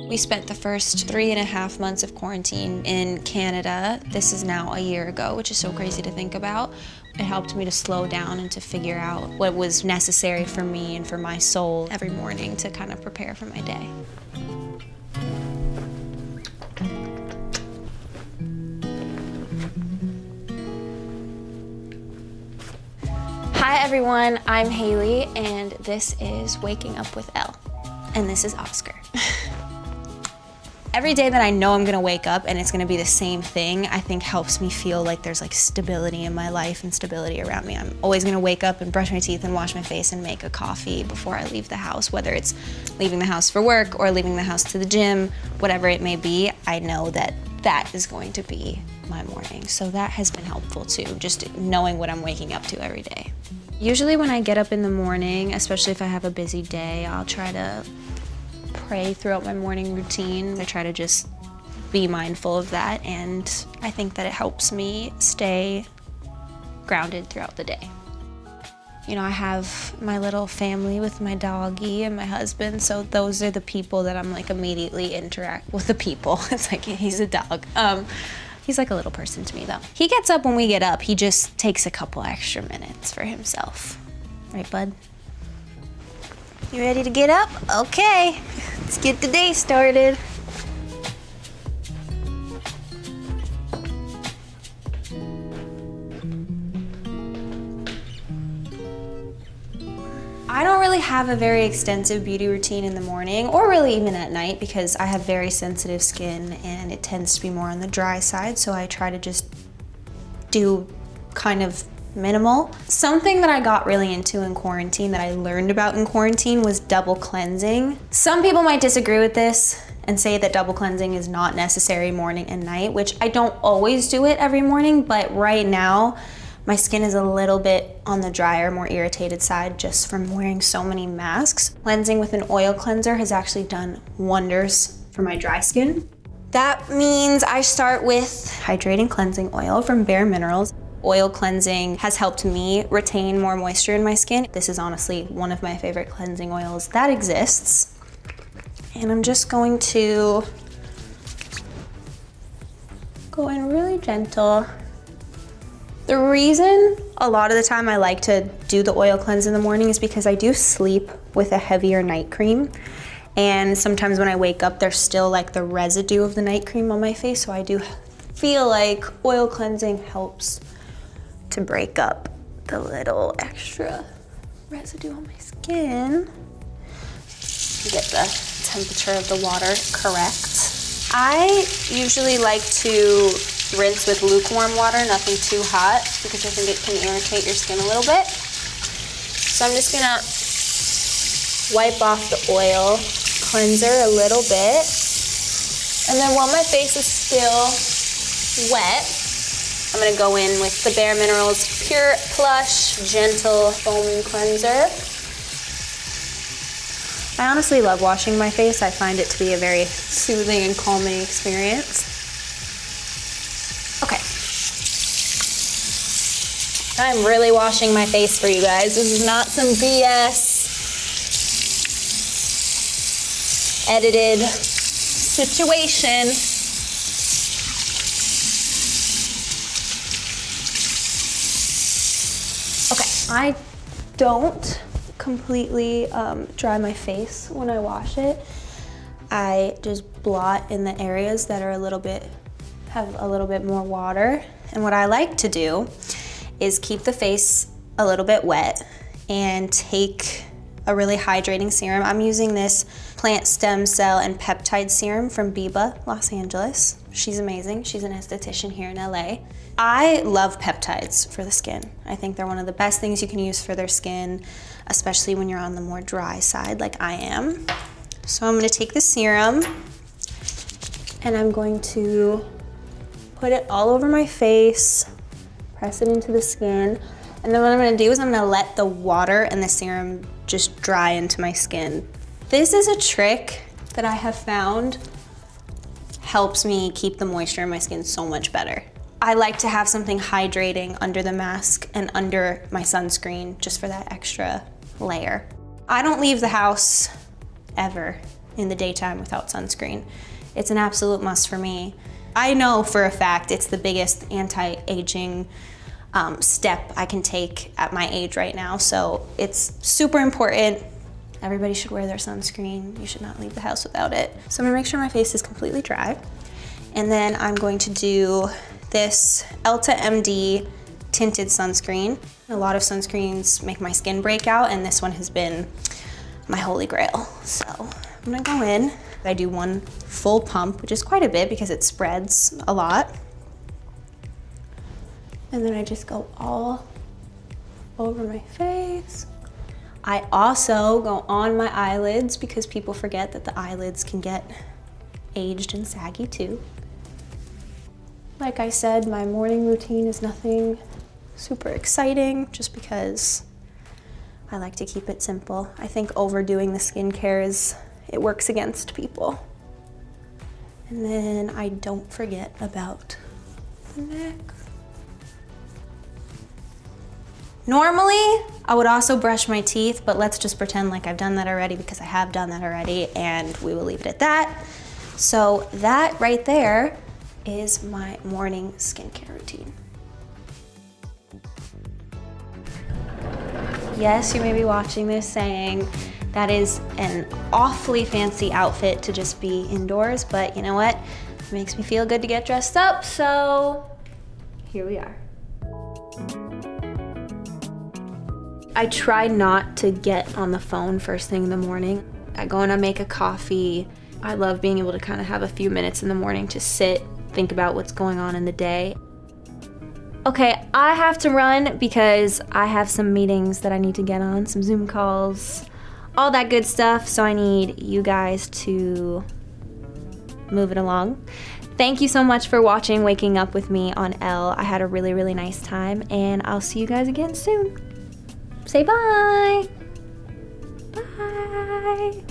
We spent the first 3.5 months of quarantine in Canada. This is now a year ago, which is so crazy to think about. It helped me to slow down and to figure out what was necessary for me and for my soul every morning to kind of prepare for my day. Hi everyone, I'm Haley and this is Waking Up with Elle. And this is Oscar. Every day that I know I'm gonna wake up and it's gonna be the same thing, I think helps me feel like there's like stability in my life and stability around me. I'm always gonna wake up and brush my teeth and wash my face and make a coffee before I leave the house, whether it's leaving the house for work or leaving the house to the gym, whatever it may be, I know that that is going to be my morning. So that has been helpful too, just knowing what I'm waking up to every day. Usually when I get up in the morning, especially if I have a busy day, I'll try to pray throughout my morning routine. I try to just be mindful of that, and I think that it helps me stay grounded throughout the day. You know, I have my little family with my doggy and my husband, so those are the people that I'm like immediately interact with the people. It's like, he's a dog. He's like a little person to me though. He gets up when we get up. He just takes a couple extra minutes for himself. Right, bud? You ready to get up? Okay, let's get the day started. I don't really have a very extensive beauty routine in the morning or really even at night because I have very sensitive skin and it tends to be more on the dry side, so I try to just do kind of minimal. Something that I got really into in quarantine, that I learned about in quarantine, was double cleansing. Some people might disagree with this and say that double cleansing is not necessary morning and night, which I don't always do it every morning, but right now my skin is a little bit on the drier, more irritated side just from wearing so many masks. Cleansing with an oil cleanser has actually done wonders for my dry skin. That means I start with hydrating cleansing oil from Bare Minerals. Oil cleansing has helped me retain more moisture in my skin. This is honestly one of my favorite cleansing oils that exists. And I'm just going to go in really gentle. The reason a lot of the time I like to do the oil cleanse in the morning is because I do sleep with a heavier night cream. And sometimes when I wake up, there's still like the residue of the night cream on my face. So I do feel like oil cleansing helps to break up the little extra residue on my skin. Get the temperature of the water correct. I usually like to rinse with lukewarm water, nothing too hot, because I think it can irritate your skin a little bit. So I'm just gonna wipe off the oil cleanser a little bit. And then while my face is still wet, I'm gonna go in with the Bare Minerals Pure Plush Gentle Foaming Cleanser. I honestly love washing my face. I find it to be a very soothing and calming experience. Okay. I'm really washing my face for you guys. This is not some BS edited situation. Okay, I don't completely dry my face when I wash it. I just blot in the areas that are have a little bit more water. And what I like to do is keep the face a little bit wet and take a really hydrating serum. I'm using this plant stem cell and peptide serum from Bieber, Los Angeles. She's amazing. She's an esthetician here in LA. I love peptides for the skin. I think they're one of the best things you can use for their skin, especially when you're on the more dry side like I am. So I'm gonna take the serum and I'm going to put it all over my face, press it into the skin, and then what I'm gonna do is I'm gonna let the water and the serum just dry into my skin. This is a trick that I have found helps me keep the moisture in my skin so much better. I like to have something hydrating under the mask and under my sunscreen just for that extra layer. I don't leave the house ever in the daytime without sunscreen. It's an absolute must for me. I know for a fact it's the biggest anti-aging step I can take at my age right now, so it's super important. Everybody should wear their sunscreen. You should not leave the house without it. So I'm gonna make sure my face is completely dry, and then I'm going to do this ELLE MD tinted sunscreen. A lot of sunscreens make my skin break out, and this one has been my holy grail. So I'm gonna go in. I do one full pump, which is quite a bit because it spreads a lot. And then I just go all over my face. I also go on my eyelids because people forget that the eyelids can get aged and saggy too. Like I said, my morning routine is nothing super exciting, just because I like to keep it simple. I think overdoing the skincare it works against people. And then I don't forget about the neck. Normally, I would also brush my teeth, but let's just pretend like I've done that already, because I have done that already, and we will leave it at that. So that right there is my morning skincare routine. Yes, you may be watching this saying that is an awfully fancy outfit to just be indoors, but you know what? It makes me feel good to get dressed up, so here we are. I try not to get on the phone first thing in the morning. I go and I make a coffee. I love being able to kind of have a few minutes in the morning to sit, think about what's going on in the day. Okay, I have to run because I have some meetings that I need to get on, some Zoom calls, all that good stuff, so I need you guys to move it along. Thank you so much for watching Waking Up with me on ELLE. I had a really, really nice time, and I'll see you guys again soon. Say bye. Bye.